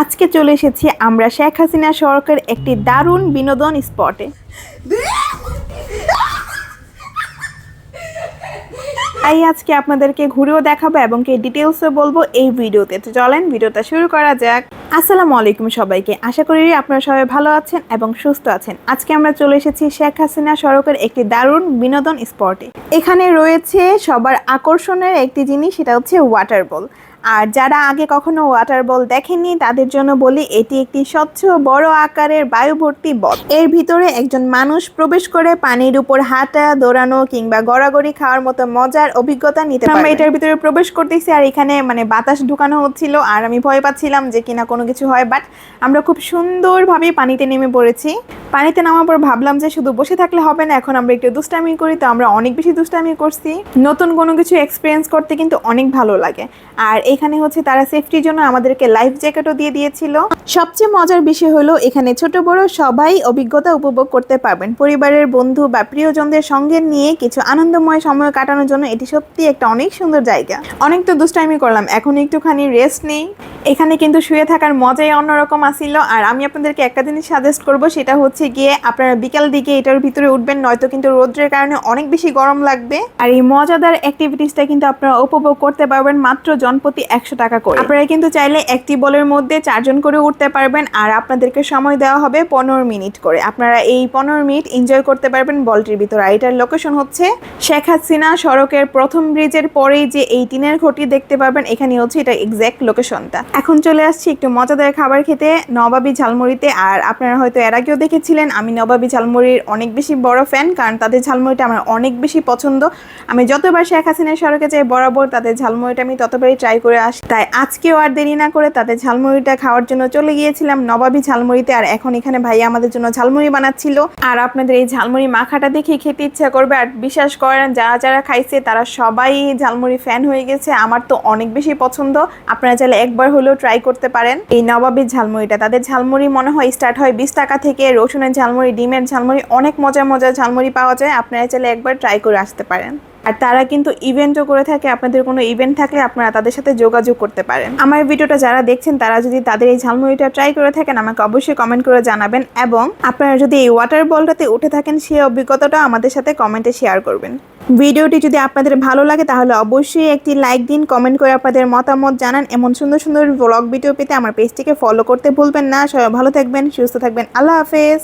আজকে চলে এসেছি আমরা শেখ হাসিনা সড়কের একটি দারুণ বিনোদন স্পটে। তাই আজকে আপনাদেরকে ঘুরেও দেখাবো এবং ডিটেলসও বলবো এই ভিডিওতে। তো চলেন ভিডিওটা শুরু করা যাক। আসসালামু আলাইকুম সবাইকে, আশা করি আপনারা সবাই ভালো আছেন এবং সুস্থ আছেন। আজকে আমরা চলে এসেছি শেখ হাসিনা সড়কের একটি দারুণ বিনোদন স্পটে। এখানে রয়েছে সবার আকর্ষণের একটি জিনিস, সেটা হচ্ছে ওয়াটার বল। আর যারা আগে কখনো ওয়াটার বল দেখেননি তাদের জন্য বলি, এটি একটি স্বচ্ছ বড় আকারের বায়ুভর্তি বল। এর ভিতরে একজন মানুষ প্রবেশ করে পানির উপর হাঁটা, দৌড়ানো কিংবা গড়াগড়ি খাওয়ার মতো মজার অভিজ্ঞতা নিতে পারবে। আমরা এটার ভিতরে প্রবেশ করতেছি আর এখানে বাতাস ঢুকানো হচ্ছিল আর আমি ভয় পাচ্ছিলাম যে কিনা কোনো কিছু হয়, বাট আমরা খুব সুন্দরভাবে পানিতে নেমে পড়েছি। পানিতে নামার পর ভাবলাম যে শুধু বসে থাকলে হবে না, এখন আমরা একটু দুষ্টামি করি। তো আমরা অনেক বেশি দুষ্টামি করছি। নতুন কোনো কিছু এক্সপিরিয়েন্স করতে কিন্তু অনেক ভালো লাগে। আর এখানে হচ্ছে তারা সেফটির জন্য আমাদেরকে লাইফ জ্যাকেটও দিয়ে দিয়েছিল। সবচেয়ে মজার বিষয় হলো এখানে ছোট বড় সবাই অভিজ্ঞতা উপভোগ করতে পারবেন। পরিবারের বন্ধু বা প্রিয়জনদের সঙ্গে নিয়ে কিছু আনন্দময় সময় কাটানোর জন্য এটি সত্যি একটা অনেক সুন্দর জায়গা। অনেক তো দুষ্টামি করলাম, এখন একটুখানি রেস্ট নেই। এখানে কিন্তু শুয়ে থাকার মজাই অন্যরকম আসিল। আর আমি আপনাদেরকে একটা জিনিস সাজেস্ট করব, সেটা হচ্ছে গিয়ে আপনারা বিকাল দিকে এটার ভিতরে উঠবেন, নয়তো কিন্তু রোদ্রের কারণে অনেক বেশি গরম লাগবে। আর এই মজাদার অ্যাক্টিভিটিসটা কিন্তু আপনারা উপভোগ করতে পারবেন মাত্র জনপ্রতি 100 টাকা করে। আপনারা কিন্তু চাইলে একটি বলের মধ্যে 4 জন করে উঠতে পারবেন। আর আপনাদেরকে সময় দেওয়া হবে 15 মিনিট করে। আপনারা এই 15 মিনিট এনজয় করতে পারবেন বলটির ভিতরে। আর এটার লোকেশন হচ্ছে শেখ হাসিনা সড়কের প্রথম ব্রিজের পরেই যে এই টিনের ঘটি দেখতে পাবেন, এখানে হচ্ছে এটা এক্স্যাক্ট লোকেশনটা। এখন চলে আসছি একটু মজাদার খাবার খেতে, নবাবী ঝালমুড়িতে। আর আপনারা হয়তো এর আগেও দেখেছিলেন, আমি নবাবী ঝালমুড়ির অনেক বেশি বড় ফ্যান, কারণ তাদের ঝালমুড়িটা আমার অনেক বেশি পছন্দ। আমি যতবার শেখ হাসিনার সড়কে যাই বরাবর তাদের ঝালমুড়িটা আমি ততবারই ট্রাই করে আসি। তাই আজকেও আর দেরি না করে তাদের ঝালমুড়িটা খাওয়ার জন্য চলে গিয়েছিলাম নবাবী ঝালমুড়িতে। আর এখন এখানে ভাইয়া আমাদের জন্য ঝালমুড়ি বানাচ্ছিল। আর আপনাদের এই ঝালমুড়ি মাখাটা দেখে খেতে ইচ্ছা করবে। আর বিশ্বাস করেন, যারা যারা খাইছে তারা সবাই ঝালমুড়ি ফ্যান হয়ে গেছে। আমার তো অনেক বেশি পছন্দ। আপনারা চাইলে একবার হলেও ট্রাই করতে পারেন এই নবাবীর ঝালমুড়িটা। তাদের ঝালমুড়ি মনে হয় স্টার্ট হয় 20 টাকা থেকে। রসুনের ঝালমুড়ি, ডিমের ঝালমুড়ি, অনেক মজার মজার ঝালমুড়ি পাওয়া যায়। আপনারা চাইলে একবার ট্রাই করে আসতে পারেন। আর তারা কিন্তু ইভেন্টও করে থাকে। আপনাদের কোনো ইভেন্ট থাকলে আপনারা তাদের সাথে যোগাযোগ করতে পারেন। আমার ভিডিওটা যারা দেখছেন তারা যদি তাদের এই ঝালমুড়িটা ট্রাই করে থাকেন, আমাকে অবশ্যই কমেন্ট করে জানাবেন। এবং আপনারা যদি এই ওয়াটার বলটাতে উঠে থাকেন, সেই অভিজ্ঞতাটা আমাদের সাথে কমেন্টে শেয়ার করবেন। ভিডিওটি যদি আপনাদের ভালো লাগে তাহলে অবশ্যই একটি লাইক দিন, কমেন্ট করে আপনাদের মতামত জানান। এমন সুন্দর সুন্দর ব্লগ ভিডিও পেতে আমার পেজটিকে ফলো করতে ভুলবেন না। সবাই ভালো থাকবেন, সুস্থ থাকবেন। আল্লাহ হাফেজ।